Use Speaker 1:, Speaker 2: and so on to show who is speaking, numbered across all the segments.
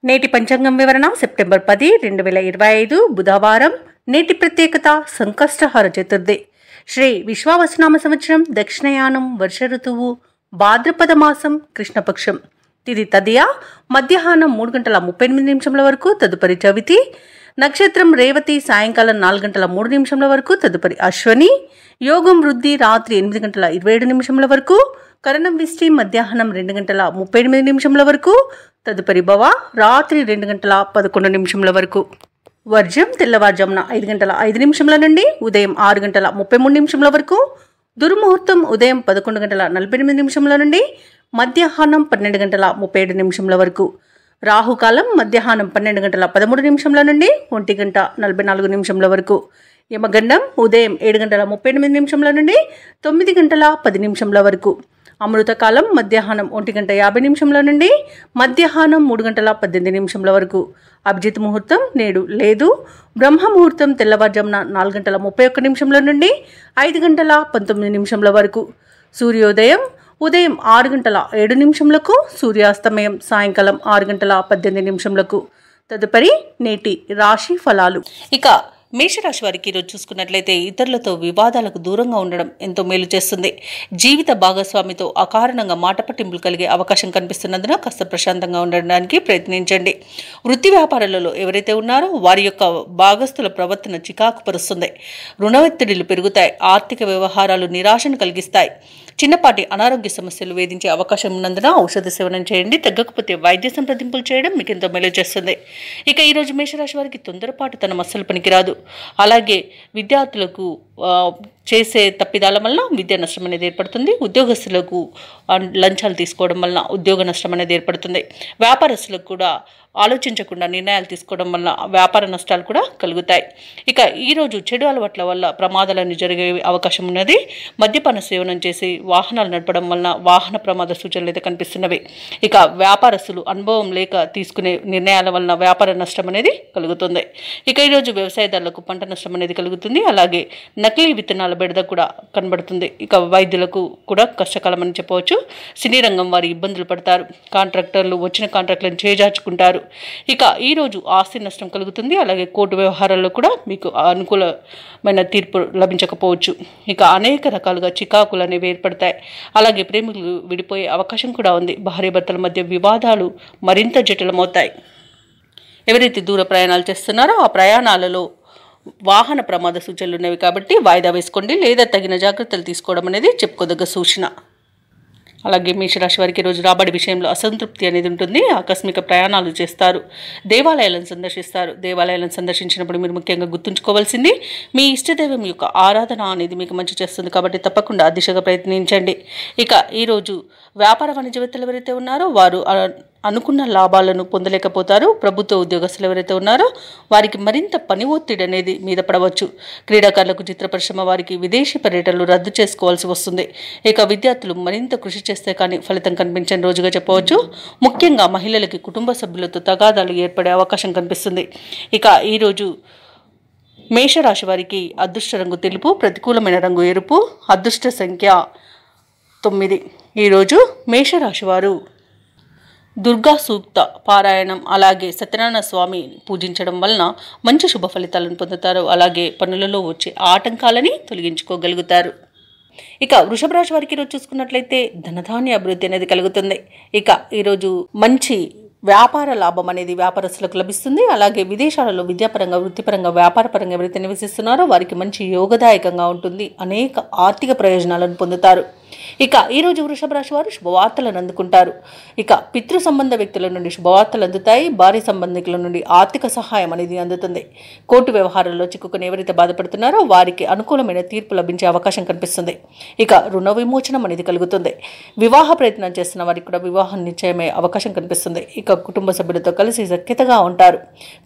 Speaker 1: నేటి పంచాంగం వివరణ సెప్టెంబర్ 10, 2025 బుధవారం. నేటి ప్రత్యేకత సంకష్టహర చతుర్థి. శ్రీ విశ్వావసునామ సంవత్సరం, దక్షిణయానం, వర్ష ఋతువు, భాద్రపద మాసం, కృష్ణపక్షం. తిది తదియ, మధ్యాహ్నం 3:38 వరకు, తదుపరి చవితి. నక్షత్రం రేవతి, సాయంకాలం 4:03 వరకు, తదుపరి అశ్వని. యోగం వృద్ధి రాత్రి 8:27 వరకు, కరణం విష్టి మధ్యాహ్నం 2:38 వరకు, తదుపరి భవ రాత్రి 2:11 వరకు. వర్జం తెల్లవారుజామున 5:05 నుండి ఉదయం 6:33 వరకు. దుర్ముహూర్తం ఉదయం 11:48 నుండి మధ్యాహ్నం 12:37 వరకు. రాహుకాలం మధ్యాహ్నం 12:13 నుండి 1:44 వరకు. యమగండం ఉదయం 7:38 నుండి 9:10 వరకు. అమృతకాలం మధ్యాహ్నం 1:50 నుండి మధ్యాహ్నం 3:18 వరకు. అభిజిత్ ముహూర్తం నేడు లేదు. బ్రహ్మ ముహూర్తం తెల్లవారుజామున 4:31 నుండి 5:19 వరకు. సూర్యోదయం ఉదయం 6:07, సూర్యాస్తమయం సాయంకాలం 6:18. తదుపరి నేటి రాశి ఫలాలు. ఇక మేషరాశి వారికి ఈరోజు చూసుకున్నట్లయితే ఇతరులతో వివాదాలకు దూరంగా ఉండడం ఎంతో మేలు చేస్తుంది. జీవిత భాగస్వామితో అకారణంగా మాట పట్టింపులు కలిగే అవకాశం కనిపిస్తున్నందున కాస్త ప్రశాంతంగా ఉండడానికి ప్రయత్నించండి. వృత్తి వ్యాపారాలలో ఎవరైతే ఉన్నారో వారి యొక్క భాగస్థుల ప్రవర్తన చికాకు పరుస్తుంది. రుణ ఒత్తిడిలు పెరుగుతాయి. ఆర్థిక వ్యవహారాలు నిరాశను కలిగిస్తాయి. చిన్నపాటి అనారోగ్య సమస్యలు వేధించే అవకాశం ఉన్నందున ఔషధ సేవనం చేయండి. తగ్గకపోతే వైద్య సంప్రదింపులు చేయడం మీకు ఎంతో మేలు చేస్తుంది. ఇక ఈరోజు మేషరాశి వారికి తొందరపాటు తన అస్సలు పనికిరాదు. అలాగే విద్యార్థులకు చేసే తప్పిదాల వలన విద్యా నష్టం అనేది ఏర్పడుతుంది. ఉద్యోగస్తులకు లంచాలు తీసుకోవడం వలన ఉద్యోగ నష్టం అనేది ఏర్పడుతుంది. వ్యాపారస్తులకు కూడా ఆలోచించకుండా నిర్ణయాలు తీసుకోవడం వల్ల వ్యాపార నష్టాలు కూడా కలుగుతాయి. ఇక ఈరోజు చెడు అలవాట్ల వల్ల ప్రమాదాలన్నీ జరిగే అవకాశం ఉన్నది. మద్యపాన సేవనం చేసి వాహనాలు నడపడం వలన వాహన ప్రమాద సూచనలు అయితే కనిపిస్తున్నవి. ఇక వ్యాపారస్తులు అనుభవం లేక తీసుకునే నిర్ణయాల వలన వ్యాపార నష్టం అనేది కలుగుతుంది. ఇక ఈరోజు వ్యవసాయదారులకు పంట నష్టం అనేది కలుగుతుంది. అలాగే నకిలీ విత్తనాల బెడద కూడా కనబడుతుంది. ఇక వైద్యులకు కూడా కష్టకాలం అని చెప్పవచ్చు. సినీ రంగం వారి ఇబ్బందులు పడతారు. కాంట్రాక్టర్లు వచ్చిన కాంట్రాక్టులను చేజార్చుకుంటారు. ఇక ఈరోజు ఆస్తి నష్టం కలుగుతుంది. అలాగే కోర్టు వ్యవహారాల్లో కూడా మీకు అనుకూలమైన తీర్పు లభించకపోవచ్చు. ఇక అనేక రకాలుగా చికాకులు అనేవి ఏర్పడతాయి. అలాగే ప్రేమికులు విడిపోయే అవకాశం కూడా ఉంది. భార్యాభర్తల మధ్య వివాదాలు మరింత జటిలమవుతాయి. ఎవరైతే దూర ప్రయాణాలు చేస్తున్నారో ఆ ప్రయాణాలలో వాహన ప్రమాద సూచనలు ఉన్నవి కాబట్టి వాయిదా వేసుకోండి, లేదా తగిన జాగ్రత్తలు తీసుకోవడం అనేది చెప్పుకోదగ్గ సూచన. అలాగే మేషరాశి వారికి రోజు రాబడి విషయంలో అసంతృప్తి అనేది ఉంటుంది. ఆకస్మిక ప్రయాణాలు చేస్తారు. దేవాలయాలను సందర్శిస్తారు. దేవాలయాలను సందర్శించినప్పుడు మీరు ముఖ్యంగా గుర్తుంచుకోవాల్సింది మీ ఇష్టదైవం యొక్క ఆరాధన అనేది మీకు మంచి చేస్తుంది కాబట్టి తప్పకుండా ఆ దిశగా ప్రయత్నించండి. ఇక ఈరోజు వ్యాపార వాణిజ్యవేత్తలు ఎవరైతే ఉన్నారో వారు అనుకున్న లాభాలను పొందలేకపోతారు. ప్రభుత్వ ఉద్యోగస్తులు ఎవరైతే ఉన్నారో వారికి మరింత పని ఒత్తిడి అనేది మీద పడవచ్చు. క్రీడాకారులకు, చిత్ర పరిశ్రమ వారికి విదేశీ పర్యటనలు రద్దు చేసుకోవాల్సి వస్తుంది. ఇక విద్యార్థులు మరింత కృషి చేస్తే కానీ ఫలితం కనిపించని రోజుగా చెప్పవచ్చు. ముఖ్యంగా మహిళలకి కుటుంబ సభ్యులతో తగాదాలు ఏర్పడే అవకాశం కనిపిస్తుంది. ఇక ఈరోజు మేషరాశి వారికి అదృష్ట రంగు తెలుపు, ప్రతికూలమైన రంగు ఎరుపు, అదృష్ట సంఖ్య 9. ఈరోజు మేషరాశి వారు దుర్గా సూక్త పారాయణం అలాగే సత్యనారాయణ స్వామి పూజించడం వలన మంచి శుభ ఫలితాలను పొందుతారు. అలాగే పనులలో వచ్చే ఆటంకాలని తొలగించుకోగలుగుతారు. ఇక వృషభ రాశి వారికి ఈరోజు చూసుకున్నట్లయితే ధనధాన్య అభివృద్ధి అనేది కలుగుతుంది. ఇక ఈరోజు మంచి వ్యాపార లాభం అనేది వ్యాపారస్తులకు లభిస్తుంది. అలాగే విదేశాలలో విద్యాపరంగా, వృత్తిపరంగా, వ్యాపారపరంగా ఎవరైతే నివసిస్తున్నారో వారికి మంచి యోగదాయకంగా ఉంటుంది. అనేక ఆర్థిక ప్రయోజనాలను పొందుతారు. ఇక ఈరోజు వృషభ రాశి వారు శుభవార్తలను అందుకుంటారు. ఇక పితృ సంబంధ వ్యక్తుల నుండి శుభవార్తలు అందుతాయి. భార్య సంబంధికుల నుండి ఆర్థిక సహాయం అనేది అందుతుంది. కోర్టు వ్యవహారాల్లో చిక్కుకుని ఎవరైతే బాధపడుతున్నారో వారికి అనుకూలమైన తీర్పు లభించే అవకాశం కనిపిస్తుంది. ఇక రుణ విమోచనం అనేది కలుగుతుంది. వివాహ ప్రయత్నం చేస్తున్న వారికి కూడా వివాహం నిశ్చయమయ్యే అవకాశం కనిపిస్తుంది. ఇక కుటుంబ సభ్యులతో కలిసి సఖ్యతగా ఉంటారు.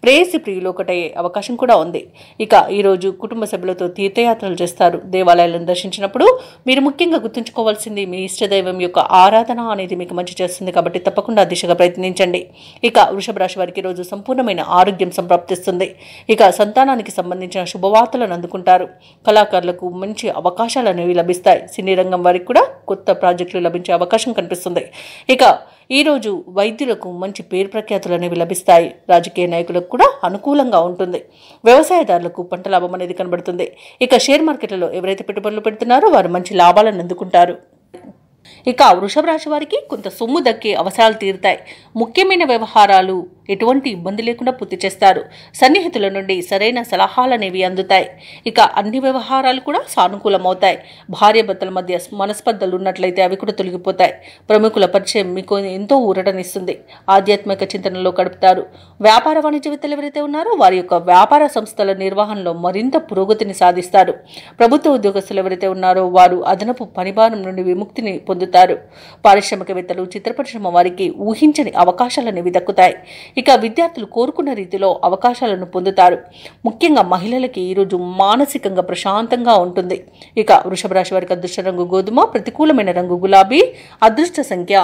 Speaker 1: ప్రేయసి ప్రియులు ఒకటయ్యే అవకాశం కూడా ఉంది. ఇక ఈరోజు కుటుంబ సభ్యులతో తీర్థయాత్రలు చేస్తారు. దేవాలయాలను దర్శించినప్పుడు మీరు ముఖ్యంగా గుర్తుంచుకోవాలి గుర్తుంచుకోవాల్సింది మీ ఇష్టదైవం యొక్క ఆరాధన అనేది మీకు మంచి చేస్తుంది కాబట్టి తప్పకుండా దిశగా ప్రయత్నించండి. ఇక వృషభ రాశి వారికి రోజు సంపూర్ణమైన ఆరోగ్యం సంప్రాప్తిస్తుంది. ఇక సంతానానికి సంబంధించిన శుభవార్తలను అందుకుంటారు. కళాకారులకు మంచి అవకాశాలు అనేవి లభిస్తాయి. సినీ రంగం వారికి కూడా కొత్త ప్రాజెక్టులు లభించే అవకాశం కనిపిస్తుంది. ఇక ఈరోజు వైద్యులకు మంచి పేరు ప్రఖ్యాతులు అనేవి లభిస్తాయి. రాజకీయ నాయకులకు కూడా అనుకూలంగా ఉంటుంది. వ్యవసాయదారులకు పంట లాభం అనేది కనబడుతుంది. ఇక షేర్ మార్కెట్లలో ఎవరైతే పెట్టుబడులు పెడుతున్నారో వారు మంచి లాభాలను అందుకుంటారు. ఇక వృషభ రాశి వారికి కొంత సొమ్ము దక్కే అవసరాలు తీరుతాయి. ముఖ్యమైన వ్యవహారాలు ఎటువంటి ఇబ్బంది లేకుండా పూర్తి చేస్తారు. సన్నిహితుల నుండి సరైన సలహాలు అనేవి అందుతాయి. ఇక అన్ని వ్యవహారాలు కూడా సానుకూలమవుతాయి. భార్యాభర్తల మధ్య మనస్పర్ధలు ఉన్నట్లయితే అవి కూడా తొలగిపోతాయి. ప్రముఖుల పరిచయం మీకు ఎంతో ఊరటనిస్తుంది. ఆధ్యాత్మిక చింతనలో గడుపుతారు. వ్యాపార వాణిజ్యవేత్తలు ఎవరైతే ఉన్నారో వారి యొక్క వ్యాపార సంస్థల నిర్వహణలో మరింత పురోగతిని సాధిస్తారు. ప్రభుత్వ ఉద్యోగస్తులు ఎవరైతే ఉన్నారో వారు అదనపు పనిభారం నుండి విముక్తిని పొందుతారు. పారిశ్రామికవేత్తలు, చిత్ర పరిశ్రమ వారికి ఊహించని అవకాశాలనేవి దక్కుతాయి. ఇక విద్యార్థులు కోరుకున్న రీతిలో అవకాశాలను పొందుతారు. ముఖ్యంగా మహిళలకి ఈరోజు మానసికంగా ప్రశాంతంగా ఉంటుంది. ఇక వృషభ రాశి వారికి అదృష్ట రంగు గోధుమ, ప్రతికూలమైన రంగు గులాబీ, అదృష్ట సంఖ్య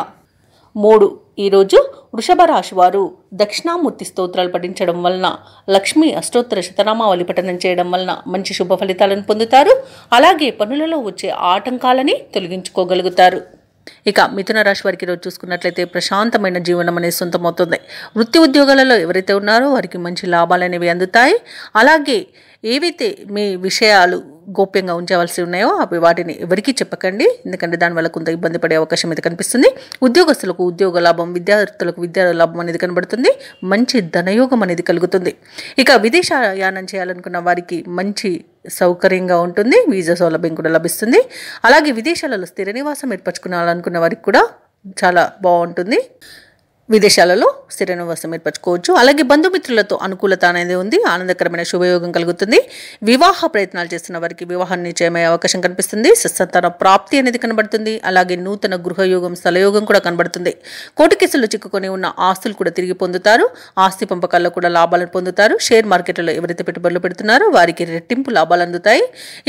Speaker 1: 3. ఈరోజు వృషభ రాశి వారు దక్షిణామూర్తి స్తోత్రాలు పఠించడం వలన, లక్ష్మీ అష్టోత్తర శతనామావళి పఠనం చేయడం వలన మంచి శుభ ఫలితాలను పొందుతారు. అలాగే పనులలో వచ్చే ఆటంకాలని తొలగించుకోగలుగుతారు. ఇక మిథున రాశి వారికి ఈరోజు చూసుకున్నట్లయితే ప్రశాంతమైన జీవనం అనేది సొంతమవుతుంది. వృత్తి ఉద్యోగాలలో ఎవరైతే ఉన్నారో వారికి మంచి లాభాలు అనేవి అందుతాయి. అలాగే ఏవైతే మీ విషయాలు గోప్యంగా ఉంచవలసి ఉన్నాయో అవి వాటిని ఎవరికీ చెప్పకండి. ఎందుకంటే దానివల్ల కొంత ఇబ్బంది పడే అవకాశం అయితే కనిపిస్తుంది. ఉద్యోగస్తులకు ఉద్యోగ లాభం, విద్యార్థులకు విద్యా లాభం అనేది కనబడుతుంది. మంచి ధనయోగం అనేది కలుగుతుంది. ఇక విదేశయానం చేయాలనుకున్న వారికి మంచి సౌకర్యంగా ఉంటుంది. వీసా సౌలభ్యం కూడా లభిస్తుంది. అలాగే విదేశాలలో స్థిర నివాసం ఏర్పరచుకోవాలనుకున్న వారికి కూడా చాలా బాగుంటుంది. విదేశాలలో స్థిర నివాసం ఏర్పరచుకోవచ్చు. అలాగే బంధుమిత్రులతో అనుకూలత అనేది ఉంది. ఆనందకరమైన శుభయోగం కలుగుతుంది. వివాహ ప్రయత్నాలు చేస్తున్న వారికి వివాహం నిశ్చయమయ్యే అవకాశం కనిపిస్తుంది. సంతాన ప్రాప్తి అనేది కనబడుతుంది. అలాగే నూతన గృహయోగం, స్థలయోగం కూడా కనబడుతుంది. కోర్టు కేసుల్లో చిక్కుకొని ఉన్న ఆస్తులు కూడా తిరిగి పొందుతారు. ఆస్తి పంపకాల్లో కూడా లాభాలను పొందుతారు. షేర్ మార్కెట్లలో ఎవరైతే పెట్టుబడులు పెడుతున్నారో వారికి రెట్టింపు లాభాలు అందుతాయి.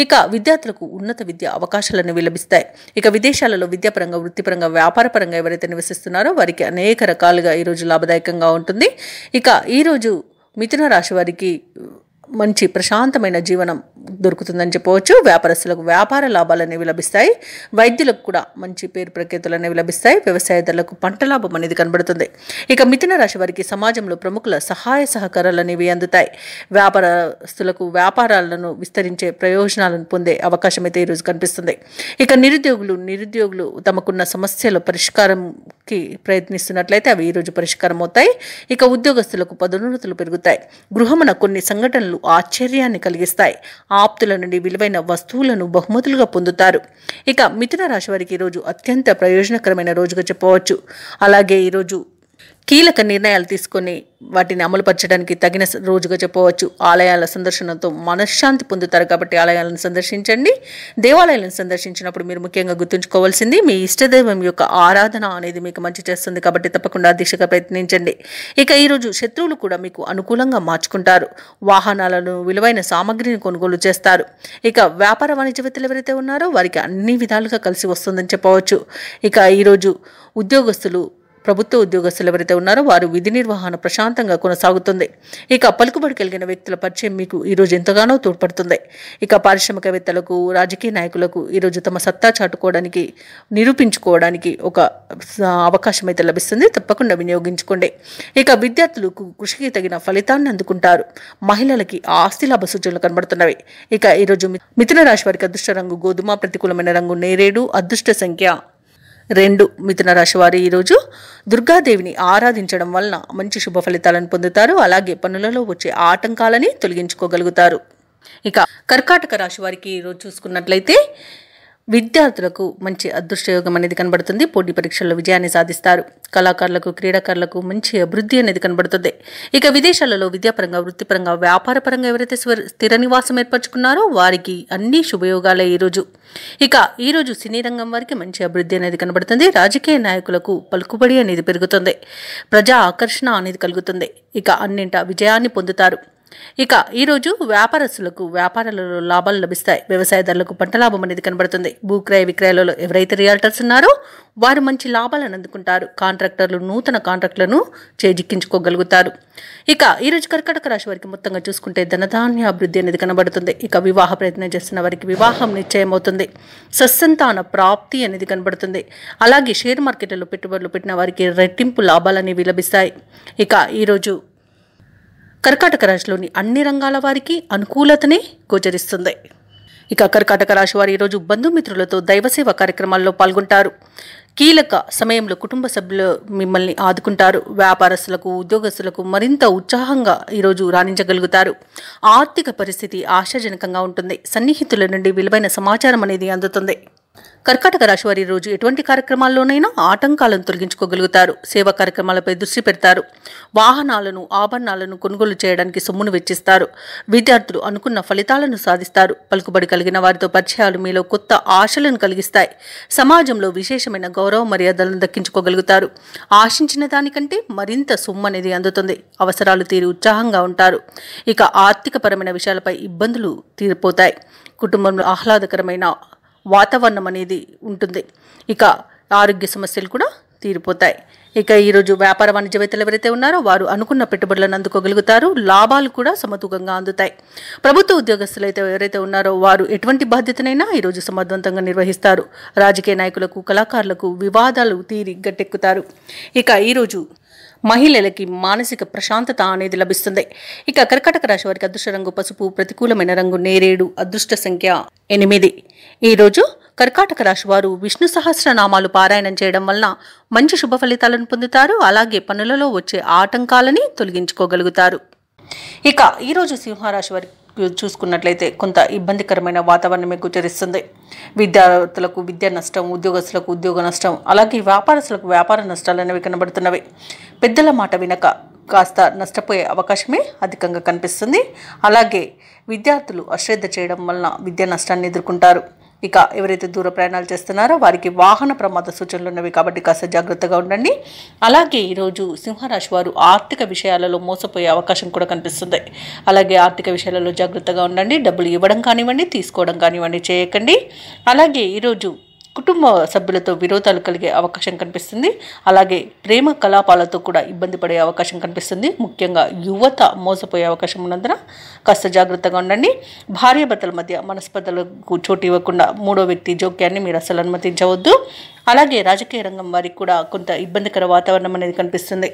Speaker 1: ఇక విద్యార్థులకు ఉన్నత విద్యా అవకాశాలు అనేవి లభిస్తాయి. ఇక విదేశాలలో విద్యాపరంగా, వృత్తిపరంగా, వ్యాపారపరంగా ఎవరైతే నివసిస్తున్నారో వారికి అనేక రకాలుగా ఈరోజు లాభదాయకంగా ఉంటుంది. ఇక ఈరోజు మిథున రాశి వారికి మంచి ప్రశాంతమైన జీవనం దొరుకుతుందని చెప్పవచ్చు. వ్యాపారస్తులకు వ్యాపార లాభాలు అనేవి లభిస్తాయి. వైద్యులకు కూడా మంచి పేరు ప్రఖ్యాతులు అనేవి లభిస్తాయి. వ్యవసాయదారులకు పంట లాభం అనేది కనబడుతుంది. ఇక మిథున రాశి వారికి సమాజంలో ప్రముఖుల సహాయ సహకారాలు అనేవి అందుతాయి. వ్యాపారస్తులకు వ్యాపారాలను విస్తరించే ప్రయోజనాలను పొందే అవకాశం అయితే ఈరోజు కనిపిస్తుంది. ఇక నిరుద్యోగులు తమకున్న సమస్యల పరిష్కారంకి ప్రయత్నిస్తున్నట్లయితే అవి ఈరోజు పరిష్కారం అవుతాయి. ఇక ఉద్యోగస్తులకు పదోన్నతులు పెరుగుతాయి. గృహమున కొన్ని సంఘటనలు ఆశ్చర్యాన్ని కలిగిస్తాయి. ఆప్తుల నుండి విలువైన వస్తువులను బహుమతులుగా పొందుతారు. ఇక మిథున రాశి వారికి ఈరోజు అత్యంత ప్రయోజనకరమైన రోజుగా చెప్పవచ్చు. అలాగే ఈరోజు కీలక నిర్ణయాలు తీసుకొని వాటిని అమలుపరచడానికి తగిన రోజుగా చెప్పవచ్చు. ఆలయాల సందర్శనతో మనశ్శాంతి పొందుతారు కాబట్టి ఆలయాలను సందర్శించండి. దేవాలయాలను సందర్శించినప్పుడు మీరు ముఖ్యంగా గుర్తుంచుకోవాల్సింది మీ ఇష్టదైవం యొక్క ఆరాధన అనేది మీకు మంచి చేస్తుంది కాబట్టి తప్పకుండా దిశగా ప్రయత్నించండి. ఇక ఈరోజు శత్రువులు కూడా మీకు అనుకూలంగా మార్చుకుంటారు. వాహనాలను, విలువైన సామగ్రిని కొనుగోలు చేస్తారు. ఇక వ్యాపార వాణిజ్యవేత్తలు ఎవరైతే ఉన్నారో వారికి అన్ని విధాలుగా కలిసి వస్తుందని చెప్పవచ్చు. ఇక ఈరోజు ప్రభుత్వ ఉద్యోగస్తులు ఎవరైతే ఉన్నారో వారు విధి నిర్వహణ ప్రశాంతంగా కొనసాగుతుంది. ఇక పలుకుబడి కలిగిన వ్యక్తుల పరిచయం మీకు ఈరోజు ఎంతగానో తోడ్పడుతుంది. ఇక పారిశ్రామికవేత్తలకు, రాజకీయ నాయకులకు ఈరోజు తమ సత్తా చాటుకోవడానికి, నిరూపించుకోవడానికి ఒక అవకాశం అయితే లభిస్తుంది. తప్పకుండా వినియోగించుకోండి. ఇక విద్యార్థులకు కృషికి తగిన ఫలితాన్ని అందుకుంటారు. మహిళలకి ఆస్తి లాభ సూచనలు కనబడుతున్నవి. ఇక ఈరోజు మిథున రాశి వారికి అదృష్ట రంగు గోధుమ, ప్రతికూలమైన రంగు నేరేడు, అదృష్ట సంఖ్య 2. మిథున రాశి వారు ఈరోజు దుర్గాదేవిని ఆరాధించడం వలన మంచి శుభ ఫలితాలను పొందుతారు. అలాగే పనులలో వచ్చే ఆటంకాలని తొలగించుకోగలుగుతారు. ఇక కర్కాటక రాశి వారికి ఈరోజు చూసుకున్నట్లయితే విద్యార్థులకు మంచి అదృష్టయోగం అనేది కనబడుతుంది. పోటీ పరీక్షల్లో విజయాన్ని సాధిస్తారు. కళాకారులకు, క్రీడాకారులకు మంచి అభివృద్ధి అనేది కనబడుతుంది. ఇక విదేశాలలో విద్యాపరంగా, వృత్తిపరంగా, వ్యాపారపరంగా ఎవరైతే స్థిర నివాసం ఏర్పరచుకున్నారో వారికి అన్ని శుభయోగాలే ఈరోజు. ఇక ఈరోజు సినీ రంగం వారికి మంచి అభివృద్ధి అనేది కనబడుతుంది. రాజకీయ నాయకులకు పలుకుబడి అనేది పెరుగుతుంది. ప్రజా ఆకర్షణ అనేది కలుగుతుంది. ఇక అన్నింటా విజయాన్ని పొందుతారు. ఇక ఈరోజు వ్యాపారస్తులకు వ్యాపారాలలో లాభాలు లభిస్తాయి. వ్యవసాయదారులకు పంట లాభం అనేది కనబడుతుంది. భూక్రయ విక్రయాలలో ఎవరైతే రియాల్టర్స్ ఉన్నారో వారు మంచి లాభాలను అందుకుంటారు. కాంట్రాక్టర్లు నూతన కాంట్రాక్టులను చేజిక్కించుకోగలుగుతారు. ఇక ఈరోజు కర్కాటక రాశి వారికి మొత్తంగా చూసుకుంటే ధనధాన్య అభివృద్ధి అనేది కనబడుతుంది. ఇక వివాహ ప్రయత్నం చేస్తున్న వారికి వివాహం నిశ్చయం అవుతుంది. సత్సంతాన ప్రాప్తి అనేది కనబడుతుంది. అలాగే షేర్ మార్కెట్లలో పెట్టుబడులు పెట్టిన వారికి రెట్టింపు లాభాలు అనేవి లభిస్తాయి. ఇక ఈరోజు కర్కాటక రాశిలోని అన్ని రంగాల వారికి అనుకూలతనే గోచరిస్తుంది. ఇక కర్కాటక రాశి వారు ఈరోజు బంధుమిత్రులతో దైవసేవ కార్యక్రమాల్లో పాల్గొంటారు. కీలక సమయంలో కుటుంబ సభ్యులు మిమ్మల్ని ఆదుకుంటారు. వ్యాపారస్తులకు ఉద్యోగస్తులకు మరింత ఉత్సాహంగా ఈరోజు రాణించగలుగుతారు. ఆర్థిక పరిస్థితి ఆశాజనకంగా ఉంటుంది. సన్నిహితుల నుండి విలువైన సమాచారం అనేది అందుతుంది. కర్కాటక రాశి వారి రోజు ఎటువంటి కార్యక్రమాల్లోనైనా ఆటంకాలను తొలగించుకోగలుగుతారు. సేవా కార్యక్రమాలపై దృష్టి పెడతారు. వాహనాలను ఆభరణాలను కొనుగోలు చేయడానికి సొమ్మును వెచ్చిస్తారు. విద్యార్థులు అనుకున్న ఫలితాలను సాధిస్తారు. పలుకుబడి కలిగిన వారితో పరిచయాలు మీలో కొత్త ఆశలను కలిగిస్తాయి. సమాజంలో విశేషమైన గౌరవ మర్యాదలను దక్కించుకోగలుగుతారు. ఆశించిన దానికంటే మరింత సొమ్ము అనేది అందుతుంది. అవసరాలు తీరి ఉత్సాహంగా ఉంటారు. ఇక ఆర్థికపరమైన విషయాలపై ఇబ్బందులు తీరిపోతాయి. కుటుంబంలో ఆహ్లాదకరమైన వాతావరణం అనేది ఉంటుంది. ఇక ఆరోగ్య సమస్యలు కూడా తీరిపోతాయి. ఇక ఈరోజు వ్యాపార వాణిజ్యవేత్తలు ఎవరైతే ఉన్నారో వారు అనుకున్న పెట్టుబడులను అందుకోగలుగుతారు. లాభాలు కూడా సమతూకంగా అందుతాయి. ప్రభుత్వ ఉద్యోగస్తులు అయితే ఎవరైతే ఉన్నారో వారు ఎటువంటి బాధ్యతనైనా ఈరోజు సమర్థవంతంగా నిర్వహిస్తారు. రాజకీయ నాయకులకు కళాకారులకు వివాదాలు తీరి గట్టెక్కుతారు. ఇక ఈరోజు మహిళలకి మానసిక ప్రశాంతత అనేది లభిస్తుంది. ఇక కర్కాటక రాశి వారికి అదృష్ట రంగు పసుపు, ప్రతికూలమైన రంగు నేరేడు, అదృష్ట సంఖ్య 8. ఈరోజు కర్కాటక రాశి వారు విష్ణు సహస్రనామాలు పారాయణం చేయడం వలన మంచి శుభ ఫలితాలను పొందుతారు. అలాగే పనులలో వచ్చే ఆటంకాలని తొలగించుకోగలుగుతారు. ఇక ఈరోజు సింహరాశి వారికి చూసుకున్నట్లయితే కొంత ఇబ్బందికరమైన వాతావరణమే గోచరిస్తుంది. విద్యార్థులకు విద్యా నష్టం, ఉద్యోగస్తులకు ఉద్యోగ నష్టం, అలాగే వ్యాపారస్తులకు వ్యాపార నష్టాలు అనేవి కనబడుతున్నవి. పెద్దల మాట వినక కాస్త నష్టపోయే అవకాశమే అధికంగా కనిపిస్తుంది. అలాగే విద్యార్థులు అశ్రద్ధ చేయడం వలన విద్యా నష్టాన్ని ఎదుర్కొంటారు. ఇక ఎవరైతే దూర ప్రయాణాలు చేస్తున్నారో వారికి వాహన ప్రమాద సూచనలు ఉన్నవి కాబట్టి కాస్త జాగ్రత్తగా ఉండండి. అలాగే ఈరోజు సింహరాశి వారు ఆర్థిక విషయాలలో మోసపోయే అవకాశం కూడా కనిపిస్తుంది. అలాగే ఆర్థిక విషయాలలో జాగ్రత్తగా ఉండండి. డబ్బులు ఇవ్వడం కానివ్వండి, తీసుకోవడం కానివ్వండి చేయకండి. అలాగే ఈరోజు కుటుంబ సభ్యులతో విరోధాలు కలిగే అవకాశం కనిపిస్తుంది. అలాగే ప్రేమ కలాపాలతో కూడా ఇబ్బంది పడే అవకాశం కనిపిస్తుంది. ముఖ్యంగా యువత మోసపోయే అవకాశం ఉన్నందున కాస్త జాగ్రత్తగా ఉండండి. భార్యాభర్తల మధ్య మనస్పర్ధలకు చోటు ఇవ్వకుండా మూడో వ్యక్తి జోక్యాన్ని మీరు అసలు అనుమతించవద్దు. అలాగే రాజకీయ రంగం వారికి కూడా కొంత ఇబ్బందికర వాతావరణం అనేది కనిపిస్తుంది.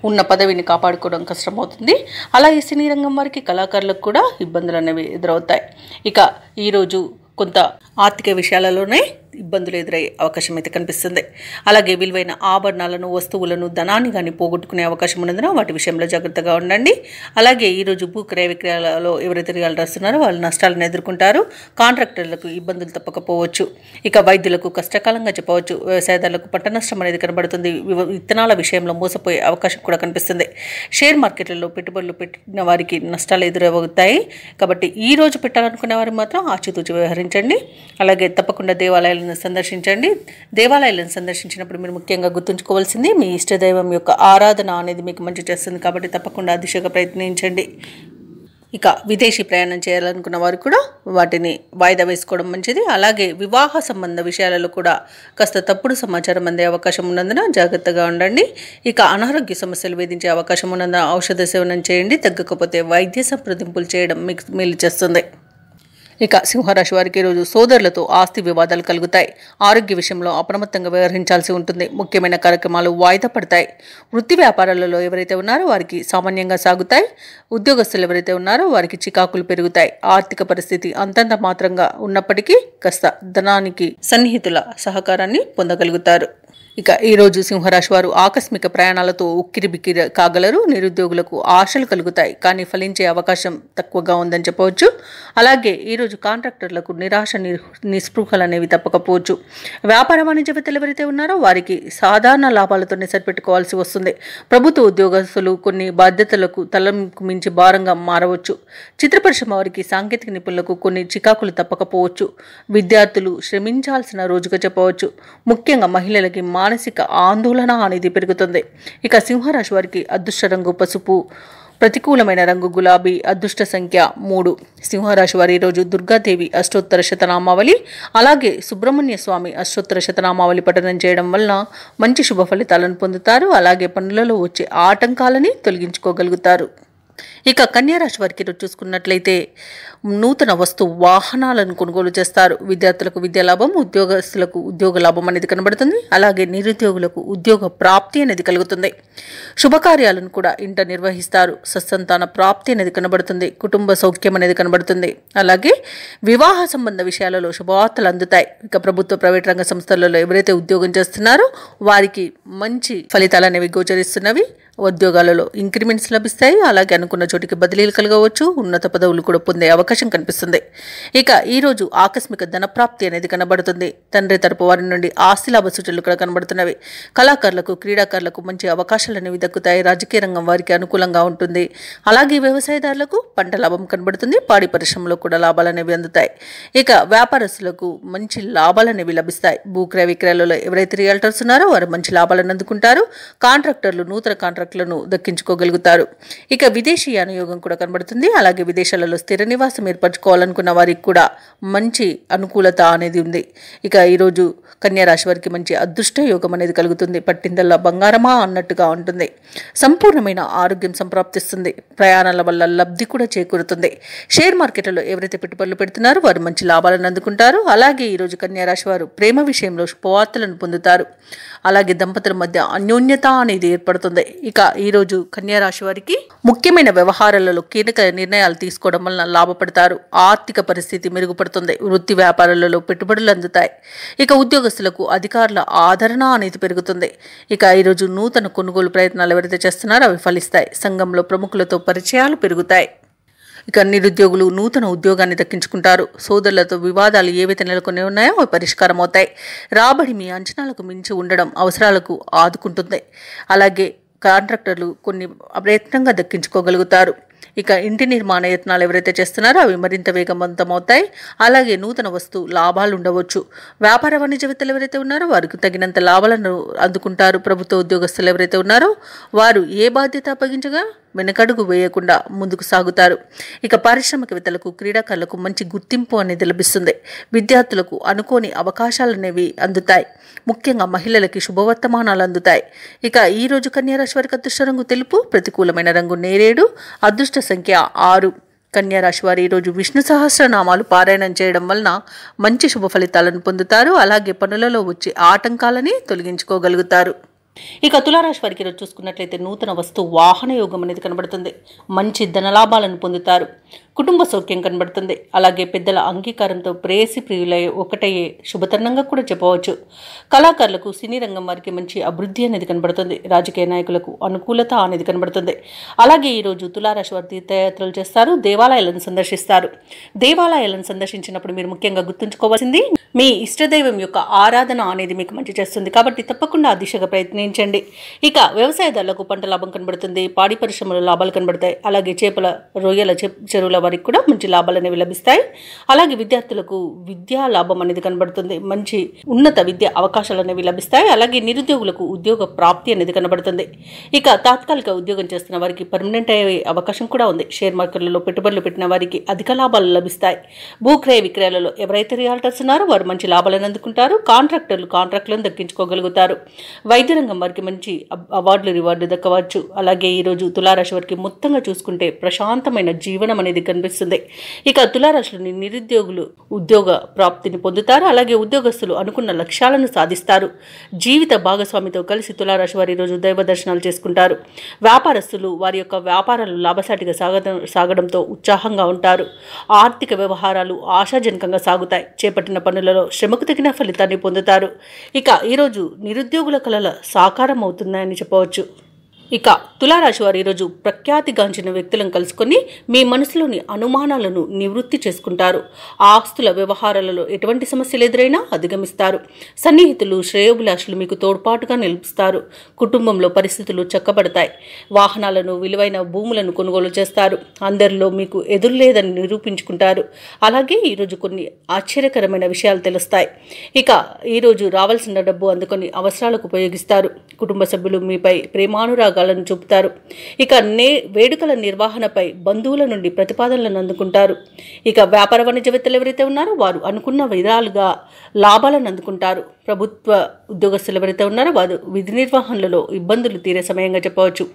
Speaker 1: ఉన్న పదవిని కాపాడుకోవడం కష్టమవుతుంది. అలాగే సినీ రంగం వారికి కళాకారులకు కూడా ఇబ్బందులు అనేవి ఎదురవుతాయి. ఇక ఈరోజు కొంత ఆర్థిక విషయాలలోనే ఇబ్బందులు ఎదురయ్యే అవకాశం అయితే కనిపిస్తుంది. అలాగే విలువైన ఆభరణాలను, వస్తువులను, ధనాన్ని కానీ పోగొట్టుకునే అవకాశం ఉన్నందున వాటి విషయంలో జాగ్రత్తగా ఉండండి. అలాగే ఈరోజు భూ క్రయ విక్రయాలలో ఎవరైతే రియాల్టర్స్ ఉన్నారో వాళ్ళు నష్టాలను ఎదుర్కొంటారు. కాంట్రాక్టర్లకు ఇబ్బందులు తప్పకపోవచ్చు. ఇక వైద్యులకు కష్టకాలంగా చెప్పవచ్చు. వ్యవసాయదారులకు పంట నష్టం అనేది కనబడుతుంది. విత్తనాల విషయంలో మోసపోయే అవకాశం కూడా కనిపిస్తుంది. షేర్ మార్కెట్లలో పెట్టుబడులు పెట్టిన వారికి నష్టాలు ఎదురవుతాయి. కాబట్టి ఈ రోజు పెట్టాలనుకునే వారు మాత్రం ఆచితూచి వ్యవహరించండి. అలాగే తప్పకుండా దేవాలయాలను సందర్శించండి. దేవాలయాలను సందర్శించినప్పుడు మీరు ముఖ్యంగా గుర్తుంచుకోవాల్సింది మీ ఇష్టదైవం యొక్క ఆరాధన అనేది మీకు మంచి చేస్తుంది. కాబట్టి తప్పకుండా ఆ దిశగా ప్రయత్నించండి. ఇక విదేశీ ప్రయాణం చేయాలనుకున్న వారు కూడా వాటిని వాయిదా వేసుకోవడం మంచిది. అలాగే వివాహ సంబంధ విషయాలలో కూడా కాస్త తప్పుడు సమాచారం అందే అవకాశం ఉన్నందున జాగ్రత్తగా ఉండండి. ఇక అనారోగ్య సమస్యలు వేధించే అవకాశం ఉన్నందున ఔషధ సేవనం చేయండి. తగ్గకపోతే వైద్య సంప్రదింపులు చేయడం మీకు మేలు చేస్తుంది. ఇక సింహరాశి వారికి ఈరోజు సోదరులతో ఆస్తి వివాదాలు కలుగుతాయి. ఆరోగ్య విషయంలో అప్రమత్తంగా వ్యవహరించాల్సి ఉంటుంది. ముఖ్యమైన కార్యక్రమాలు వాయిదా పడతాయి. వృత్తి వ్యాపారాలలో ఎవరైతే ఉన్నారో వారికి సామాన్యంగా సాగుతాయి. ఉద్యోగస్తులు ఎవరైతే ఉన్నారో వారికి చికాకులు పెరుగుతాయి. ఆర్థిక పరిస్థితి అంతంత మాత్రంగా ఉన్నప్పటికీ కాస్త ధనానికి సన్నిహితుల సహకారాన్ని పొందగలుగుతారు. ఇక ఈరోజు సింహరాశి వారు ఆకస్మిక ప్రయాణాలతో ఉక్కిరిబిక్కిరి కాగలరు. నిరుద్యోగులకు ఆశలు కలుగుతాయి, కానీ ఫలించే అవకాశం తక్కువగా ఉందని చెప్పవచ్చు. అలాగే ఈరోజు కాంట్రాక్టర్లకు నిరాశ నిస్పృహలు అనేవి తప్పకపోవచ్చు. వ్యాపార వాణిజ్యవేత్తలు ఎవరైతే ఉన్నారో వారికి సాధారణ లాభాలతోనే సరిపెట్టుకోవాల్సి వస్తుంది. ప్రభుత్వ ఉద్యోగస్తులు కొన్ని బాధ్యతలకు తలకు మించి భారంగా మారవచ్చు. చిత్ర పరిశ్రమ వారికి సాంకేతిక నిపుణులకు కొన్ని చికాకులు తప్పకపోవచ్చు. విద్యార్థులు శ్రమించాల్సిన రోజుగా చెప్పవచ్చు. ముఖ్యంగా మహిళలకి మానసిక ఆందోళన అనేది పెరుగుతుంది. ఇక సింహరాశి వారికి అదృష్ట రంగు పసుపు, ప్రతికూలమైన రంగు గులాబీ, అదృష్ట సంఖ్య 3. సింహరాశి వారి ఈరోజు దుర్గాదేవి అష్టోత్తర శతనామావళి అలాగే సుబ్రహ్మణ్య స్వామి అష్టోత్తర శతనామావళి పఠనం చేయడం వలన మంచి శుభ ఫలితాలను పొందుతారు. అలాగే పనులలో వచ్చే ఆటంకాలని తొలగించుకోగలుగుతారు. ఇక కన్యారాశి వారికి ఈరోజు చూసుకున్నట్లయితే నూతన వస్తు వాహనాలను కొనుగోలు చేస్తారు. విద్యార్థులకు విద్యా లాభం, ఉద్యోగస్తులకు ఉద్యోగ లాభం అనేది కనబడుతుంది. అలాగే నిరుద్యోగులకు ఉద్యోగ ప్రాప్తి అనేది కలుగుతుంది. శుభకార్యాలను కూడా ఇంట నిర్వహిస్తారు. సత్సంతాన ప్రాప్తి అనేది కనబడుతుంది. కుటుంబ సౌఖ్యం అనేది కనబడుతుంది. అలాగే వివాహ సంబంధ విషయాలలో శుభవార్తలు అందుతాయి. ఇక ప్రభుత్వ ప్రైవేట్ రంగ సంస్థలలో ఎవరైతే ఉద్యోగం చేస్తున్నారో వారికి మంచి ఫలితాలు అనేవి గోచరిస్తున్నవి. ఉద్యోగాలలో ఇంక్రిమెంట్స్ లభిస్తాయి. అలాగే అనుకున్న చోటికి బదిలీలు కలగవచ్చు. ఉన్నత పదవులు కూడా పొందే అవకాశం కనిపిస్తుంది. ఇక ఈరోజు ఆకస్మిక ధనప్రాప్తి అనేది కనబడుతుంది. తండ్రి తరపు వారి నుండి ఆస్తి లాభ సూచనలు కూడా కనబడుతున్నవి. కళాకారులకు, క్రీడాకారులకు మంచి అవకాశాలు అనేవి దక్కుతాయి. రాజకీయ రంగం వారికి అనుకూలంగా ఉంటుంది. అలాగే వ్యవసాయదారులకు పంట లాభం కనబడుతుంది. పాడి పరిశ్రమలో కూడా లాభాలు అనేవి అందుతాయి. ఇక వ్యాపారస్తులకు మంచి లాభాలు అనేవి లభిస్తాయి. భూక్రయ విక్రయాలలో ఎవరైతే రియల్టర్స్ ఉన్నారో వారు మంచి లాభాలను అందుకుంటారు. కాంట్రాక్టర్లు నూతన కాంట్రాక్టర్లను దక్కించుకోగలుగుతారు. ఇక విదేశీయాన యోగం కూడా కనబడుతుంది. అలాగే విదేశాలలో స్థిర నివాసం ఏర్పరచుకోవాలనుకున్న వారికి కూడా మంచి అనుకూలత అనేది ఉంది. ఇక ఈరోజు కన్యారాశి వారికి మంచి అదృష్ట యోగం అనేది కలుగుతుంది. పట్టిందల్లా బంగారమా అన్నట్టుగా ఉంటుంది. సంపూర్ణమైన ఆరోగ్యం సంప్రాప్తిస్తుంది. ప్రయాణాల వల్ల లబ్ధి కూడా చేకూరుతుంది. షేర్ మార్కెట్లలో ఎవరైతే పెట్టుబడులు పెడుతున్నారో వారు మంచి లాభాలను అందుకుంటారు. అలాగే ఈరోజు కన్యారాశి వారు ప్రేమ విషయంలో శుభవార్తలను పొందుతారు. అలాగే దంపతుల మధ్య అన్యోన్యత అనేది ఏర్పడుతుంది. ఇక ఈరోజు కన్యారాశి వారికి ముఖ్యమైన వ్యవహారాలలో కీలక నిర్ణయాలు తీసుకోవడం వలన లాభపడతారు. ఆర్థిక పరిస్థితి మెరుగుపడుతుంది. వృత్తి వ్యాపారాలలో పెట్టుబడులు అందుతాయి. ఇక ఉద్యోగస్తులకు అధికారుల ఆదరణ అనేది పెరుగుతుంది. ఇక ఈరోజు నూతన కొనుగోలు ప్రయత్నాలు ఎవరైతే చేస్తున్నారో అవి ఫలిస్తాయి. సంఘంలో ప్రముఖులతో పరిచయాలు పెరుగుతాయి. ఇక నిరుద్యోగులు నూతన ఉద్యోగాన్ని దక్కించుకుంటారు. సోదరులతో వివాదాలు ఏవైతే నెలకొని ఉన్నాయో అవి పరిష్కారం అవుతాయి. రాబడి మీ అంచనాలకు మించి ఉండడం అవసరాలకు ఆదుకుంటుంది. అలాగే కాంట్రాక్టర్లు కొన్ని ప్రయత్నంగా దక్కించుకోగలుగుతారు. ఇక ఇంటి నిర్మాణ యత్నాలు ఎవరైతే చేస్తున్నారో అవి మరింత వేగవంతమవుతాయి. అలాగే నూతన వస్తు లాభాలు ఉండవచ్చు. వ్యాపార వాణిజ్యవేత్తలు ఎవరైతే ఉన్నారో వారికి తగినంత లాభాలను అందుకుంటారు. ప్రభుత్వ ఉద్యోగస్తులు ఎవరైతే ఉన్నారో వారు ఏ బాధ్యత అప్పగించగా వెనకడుగు వేయకుండా ముందుకు సాగుతారు. ఇక పారిశ్రామికవేత్తలకు, క్రీడాకారులకు మంచి గుర్తింపు అనేది లభిస్తుంది. విద్యార్థులకు అనుకోని అవకాశాలు అనేవి అందుతాయి. ముఖ్యంగా మహిళలకి శుభవర్తమానాలు అందుతాయి. ఇక ఈ రోజు కన్యారాశి వారికి అదృష్ట రంగు తెలుపు, ప్రతికూలమైన రంగు నేరేడు, అదృష్ట సంఖ్య 6. కన్యారాశి వారు ఈరోజు విష్ణు సహస్రనామాలు పారాయణం చేయడం వలన మంచి శుభ ఫలితాలను పొందుతారు. అలాగే పనులలో వచ్చే ఆటంకాలని తొలగించుకోగలుగుతారు. ఇక తులారాశి వారికి ఈరోజు చూసుకున్నట్లయితే నూతన వస్తు వాహన యోగం అనేది కనబడుతుంది. మంచి ధనలాభాలను పొందుతారు. కుటుంబ సౌఖ్యం కనబడుతుంది. అలాగే పెద్దల అంగీకారంతో ప్రేయసి ప్రియులై ఒకటయ్యే శుభతరుణంగా కూడా చెప్పవచ్చు. కళాకారులకు, సినీ రంగం వారికి మంచి అభివృద్ధి అనేది కనబడుతుంది. రాజకీయ నాయకులకు అనుకూలత అనేది కనబడుతుంది. అలాగే ఈరోజు తులారాశి వారు తీర్థయాత్రలు చేస్తారు. దేవాలయాలను సందర్శిస్తారు. దేవాలయాలను సందర్శించినప్పుడు మీరు ముఖ్యంగా గుర్తుంచుకోవాల్సింది మీ ఇష్టదైవం యొక్క ఆరాధన అనేది మీకు మంచి చేస్తుంది. కాబట్టి తప్పకుండా ఆ దిశగా ప్రయత్నించండి. ఇక వ్యవసాయదారులకు పంట లాభం కనబడుతుంది. పాడి పరిశ్రమలో లాభాలు కనబడతాయి. అలాగే చేపల, రొయ్యల చెరువుల వారికి కూడా మంచి లాభాలు అనేవి లభిస్తాయి. అలాగే విద్యార్థులకు విద్యా లాభం అనేది కనబడుతుంది. మంచి ఉన్నత విద్య అవకాశాలు అనేవి లభిస్తాయి. అలాగే నిరుద్యోగులకు ఉద్యోగ ప్రాప్తి అనేది కనబడుతుంది. ఇక తాత్కాలిక ఉద్యోగం చేస్తున్న వారికి పర్మనెంట్ అయ్యే అవకాశం కూడా ఉంది. షేర్ మార్కెట్లలో పెట్టుబడులు పెట్టిన వారికి అధిక లాభాలు లభిస్తాయి. భూక్రయ విక్రయాలలో ఎవరైతే రియాల్టర్స్ ఉన్నారో వారు మంచి లాభాలను అందుకుంటారు. కాంట్రాక్టర్లు కాంట్రాక్టులను దక్కించుకోగలుగుతారు. వైద్య రంగం వారికి మంచి అవార్డులు, రివార్డులు దక్కవచ్చు. అలాగే ఈరోజు తులారాశి వారికి మొత్తంగా చూసుకుంటే ప్రశాంతమైన జీవనం అనేది కనిపిస్తుంది. ఇక తులారాశిలోని నిరుద్యోగులు ఉద్యోగ ప్రాప్తిని పొందుతారు. అలాగే ఉద్యోగస్తులు అనుకున్న లక్ష్యాలను సాధిస్తారు. జీవిత భాగస్వామితో కలిసి తులారాశి వారు ఈరోజు దైవ దర్శనాలు చేసుకుంటారు. వ్యాపారస్తులు వారి యొక్క వ్యాపారాలు లాభసాటిగా సాగడంతో ఉత్సాహంగా ఉంటారు. ఆర్థిక వ్యవహారాలు ఆశాజనకంగా సాగుతాయి. చేపట్టిన పనులలో శ్రమకు తగిన ఫలితాన్ని పొందుతారు. ఇక ఈరోజు నిరుద్యోగుల కలల సాకారం అవుతున్నాయని చెప్పవచ్చు. ఇక తులారాశి వారు ఈరోజు ప్రఖ్యాతిగాంచిన వ్యక్తులను కలుసుకొని మీ మనసులోని అనుమానాలను నివృత్తి చేసుకుంటారు. ఆస్తుల వ్యవహారాలలో ఎటువంటి సమస్యలు ఎదురైనా అధిగమిస్తారు. సన్నిహితులు, శ్రేయోభిలాషులు మీకు తోడ్పాటుగా నిలుపుస్తారు. కుటుంబంలో పరిస్థితులు చక్కబడతాయి. వాహనాలను, విలువైన భూములను కొనుగోలు చేస్తారు. అందరిలో మీకు ఎదురులేదని నిరూపించుకుంటారు. అలాగే ఈరోజు కొన్ని ఆశ్చర్యకరమైన విషయాలు తెలుస్తాయి. ఇక ఈరోజు రావాల్సిన డబ్బు అందుకొని అవసరాలకు ఉపయోగిస్తారు. కుటుంబ సభ్యులు మీపై ప్రేమానురాగాలను చూపుతారు. ఇక వేడుకల నిర్వహణపై బంధువుల నుండి ప్రతిపాదనలను అందుకుంటారు. ఇక వ్యాపార వాణిజ్యవేత్తలు ఎవరైతే ఉన్నారో వారు అనుకున్న విధాలుగా లాభాలను అందుకుంటారు. ప్రభుత్వ ఉద్యోగస్తులు ఎవరైతే ఉన్నారో వారు విధి నిర్వహణలో ఇబ్బందులు తీరే సమయంగా చెప్పవచ్చు.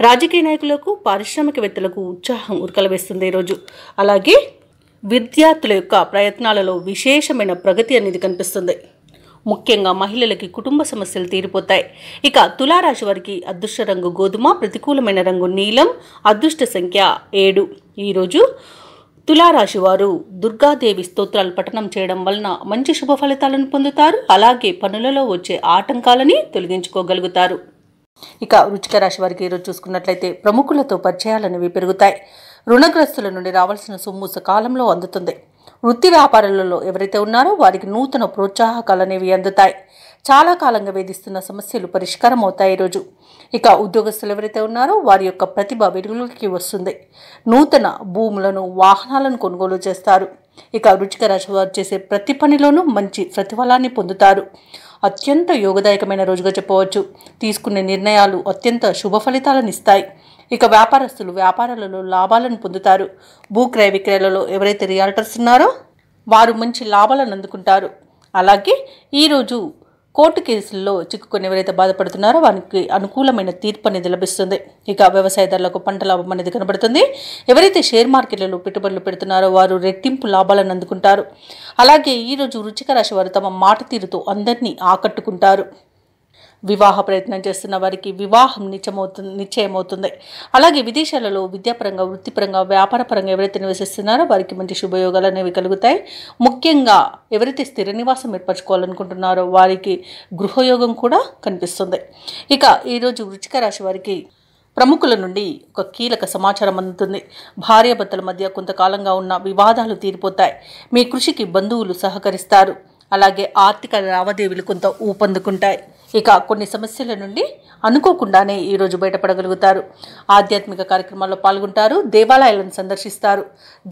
Speaker 1: రాజకీయ నాయకులకు, పారిశ్రామికవేత్తలకు ఉత్సాహం ఉరకలవేస్తుంది ఈరోజు. అలాగే విద్యార్థుల యొక్క ప్రయత్నాలలో విశేషమైన ప్రగతి అనేది కనిపిస్తుంది. ముఖ్యంగా మహిళలకి కుటుంబ సమస్యలు తీరిపోతాయి. ఇక తులారాశి వారికి అదృష్ట రంగు గోధుమ, ప్రతికూలమైన రంగు నీలం, అదృష్ట సంఖ్య 7. ఈరోజు తులారాశి వారు దుర్గాదేవి స్తోత్రాలు పఠనం చేయడం వలన మంచి శుభ ఫలితాలను పొందుతారు. అలాగే పనులలో వచ్చే ఆటంకాలని తొలగించుకోగలుగుతారు. ఇక వృశ్చిక రాశి వారికి ఈరోజు చూసుకున్నట్లయితే ప్రముఖులతో పరిచయాలనేవి పెరుగుతాయి. రుణగ్రస్తుల నుండి రావాల్సిన సొమ్ము సకాలంలో అందుతుంది. వృత్తి వ్యాపారాలలో ఎవరైతే ఉన్నారో వారికి నూతన ప్రోత్సాహకాలు అనేవి అందుతాయి. చాలా కాలంగా వేధిస్తున్న సమస్యలు పరిష్కారం అవుతాయి ఈరోజు. ఇక ఉద్యోగస్తులు ఎవరైతే ఉన్నారో వారి యొక్క ప్రతిభ వెలుగులోకి వస్తుంది. నూతన భూములను, వాహనాలను కొనుగోలు చేస్తారు. ఇక వృశ్చిక రాశి వారు చేసే ప్రతి పనిలోనూ మంచి ప్రతిఫలాన్ని పొందుతారు. అత్యంత యోగదాయకమైన రోజుగా చెప్పవచ్చు. తీసుకునే నిర్ణయాలు అత్యంత శుభ ఫలితాలను ఇస్తాయి. ఇక వ్యాపారస్తులు వ్యాపారాలలో లాభాలను పొందుతారు. భూక్రయ విక్రయాలలో ఎవరైతే రియాల్టర్స్ ఉన్నారో వారు మంచి లాభాలను అందుకుంటారు. అలాగే ఈరోజు కోర్టు కేసుల్లో చిక్కుకొని ఎవరైతే బాధపడుతున్నారో వారికి అనుకూలమైన తీర్పు అనేది లభిస్తుంది. ఇక వ్యవసాయదారులకు పంట లాభం అనేది కనబడుతుంది. ఎవరైతే షేర్ మార్కెట్లలో పెట్టుబడులు పెడుతున్నారో వారు రెట్టింపు లాభాలను అందుకుంటారు. అలాగే ఈరోజు వృశ్చిక రాశి వారు తమ మాట తీరుతో అందరినీ ఆకట్టుకుంటారు. వివాహ ప్రయత్నం చేస్తున్న వారికి వివాహం నిశ్చయమవుతుంది. అలాగే విదేశాలలో విద్యాపరంగా, వృత్తిపరంగా, వ్యాపారపరంగా ఎవరైతే నివసిస్తున్నారో వారికి మంచి శుభయోగాలు అనేవి కలుగుతాయి. ముఖ్యంగా ఎవరైతే స్థిర నివాసం ఏర్పరచుకోవాలనుకుంటున్నారో వారికి గృహయోగం కూడా కనిపిస్తుంది. ఇక ఈరోజు వృశ్చిక రాశి వారికి ప్రముఖుల నుండి ఒక కీలక సమాచారం అందుతుంది. భార్యాభర్తల మధ్య కొంతకాలంగా ఉన్న వివాదాలు తీరిపోతాయి. మీ కృషికి బంధువులు సహకరిస్తారు. అలాగే ఆర్థిక లావాదేవీలు కొంత ఊపందుకుంటాయి. ఇక కొన్ని సమస్యల నుండి అనుకోకుండానే ఈరోజు బయటపడగలుగుతారు. ఆధ్యాత్మిక కార్యక్రమాల్లో పాల్గొంటారు. దేవాలయాలను సందర్శిస్తారు.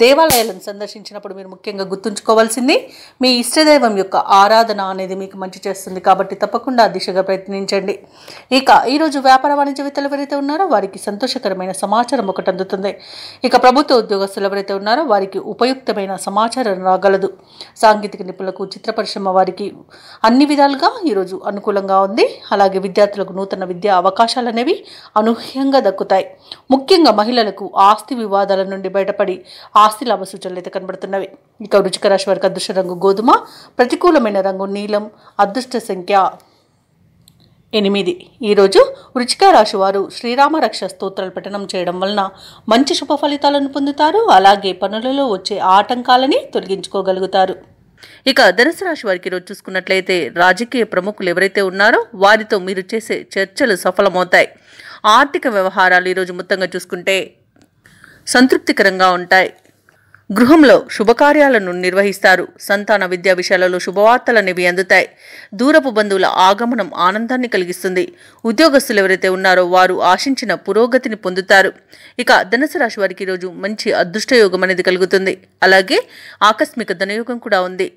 Speaker 1: దేవాలయాలను సందర్శించినప్పుడు మీరు ముఖ్యంగా గుర్తుంచుకోవాల్సింది మీ ఇష్టదైవం యొక్క ఆరాధన అనేది మీకు మంచి చేస్తుంది. కాబట్టి తప్పకుండా దిశగా ప్రయత్నించండి. ఇక ఈరోజు వ్యాపార వాణిజ్యవేత్తలు ఎవరైతే ఉన్నారో వారికి సంతోషకరమైన సమాచారం ఒకటి అందుతుంది. ఇక ప్రభుత్వ ఉద్యోగస్తులు ఎవరైతే ఉన్నారో వారికి ఉపయుక్తమైన సమాచారం రాగలదు. సాంకేతిక నిపుణులకు, చిత్ర పరిశ్రమ వారికి అన్ని విధాలుగా ఈరోజు అనుకూలంగా ఉంది. అలాగే విద్యార్థులకు నూతన విద్యా అవకాశాలు అనేవి అనూహ్యంగా దక్కుతాయి. ముఖ్యంగా మహిళలకు ఆస్తి వివాదాల నుండి బయటపడి ఆస్తి లాభ సూచనలు అయితే కనబడుతున్నవి. ఇక వృశ్చిక రాశి వారికి అదృష్ట రంగు గోధుమ, ప్రతికూలమైన రంగు నీలం, అదృష్ట సంఖ్య 8. ఈరోజు వృశ్చిక రాశి వారు శ్రీరామ రక్ష స్తోత్రాలు పఠనం చేయడం వలన మంచి శుభ ఫలితాలను పొందుతారు. అలాగే పనులలో వచ్చే ఆటంకాలని తొలగించుకోగలుగుతారు. ఇక ధనుసు రాశి వారికి ఈరోజు చూసుకున్నట్లయితే రాజకీయ ప్రముఖులు ఎవరైతే ఉన్నారో వారితో మీరు చేసే చర్చలు సఫలమవుతాయి. ఆర్థిక వ్యవహారాలు ఈరోజు మొత్తంగా చూసుకుంటే సంతృప్తికరంగా ఉంటాయి. గృహంలో శుభకార్యాలను నిర్వహిస్తారు. సంతాన విద్యా విషయాలలో శుభవార్తలు అనేవి అందుతాయి. దూరపు బంధువుల ఆగమనం ఆనందాన్ని కలిగిస్తుంది. ఉద్యోగస్తులు ఎవరైతే ఉన్నారో వారు ఆశించిన పురోగతిని పొందుతారు. ఇక ధనుసు రాశి వారికి ఈరోజు మంచి అదృష్టయోగం అనేది కలుగుతుంది. అలాగే ఆకస్మిక ధనయోగం కూడా ఉంది.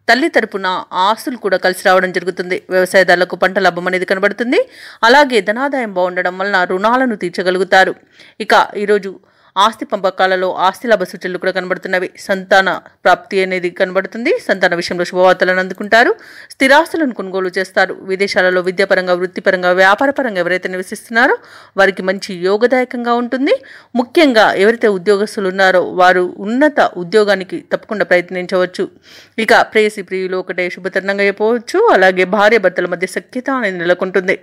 Speaker 1: తల్లి తరపున ఆస్తులు కూడా కలిసి రావడం జరుగుతుంది. వ్యవసాయదారులకు పంట లాభం అనేది కనబడుతుంది. అలాగే ధనాదాయం బాగుండడం వలన రుణాలను తీర్చగలుగుతారు. ఇక ఈరోజు ఆస్తి పంపకాలలో ఆస్తి లాభ సూచనలు కూడా కనబడుతున్నవి. సంతాన ప్రాప్తి అనేది కనబడుతుంది. సంతాన విషయంలో శుభవార్తలను అందుకుంటారు. స్థిరాస్తులను కొనుగోలు చేస్తారు. విదేశాలలో విద్యాపరంగా, వృత్తిపరంగా, వ్యాపారపరంగా ఎవరైతే నివసిస్తున్నారో వారికి మంచి యోగదాయకంగా ఉంటుంది. ముఖ్యంగా ఎవరైతే ఉద్యోగస్తులు ఉన్నారో వారు ఉన్నత ఉద్యోగానికి తప్పకుండా ప్రయత్నించవచ్చు. ఇక ప్రేయసి ప్రియులు ఒకటే శుభతరుణంగా చెప్పవచ్చు. అలాగే భార్య భర్తల మధ్య సఖ్యత అనేది నెలకొంటుంది.